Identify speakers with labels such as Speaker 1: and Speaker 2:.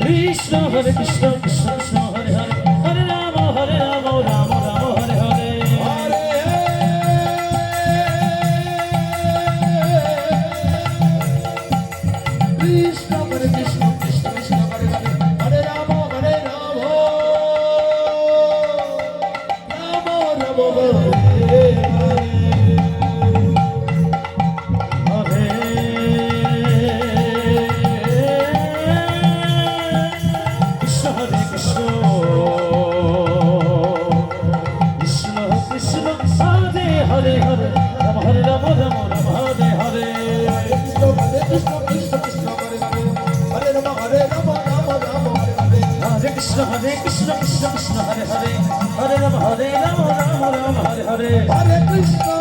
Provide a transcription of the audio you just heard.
Speaker 1: Krishna Hare Krishna Krishna Krishna Hare Hare Hare Ram Ram Ram Hare Hare
Speaker 2: Krishna Hare Krishna Krishna Krishna Hare Hare Hare Ram Ram Ram Hare
Speaker 1: Hare Hare Ram Hare Ram Ram Ram Hare Hare
Speaker 2: Krishna Hare Krishna Krishna Krishna Hare Hare Hare Rama Hare Rama Rama Rama Hare Hare
Speaker 1: Hare Krishna Krishna Krishna Hare Hare Hare Rama Hare Rama Rama Rama Hare Hare
Speaker 2: Hare Krishna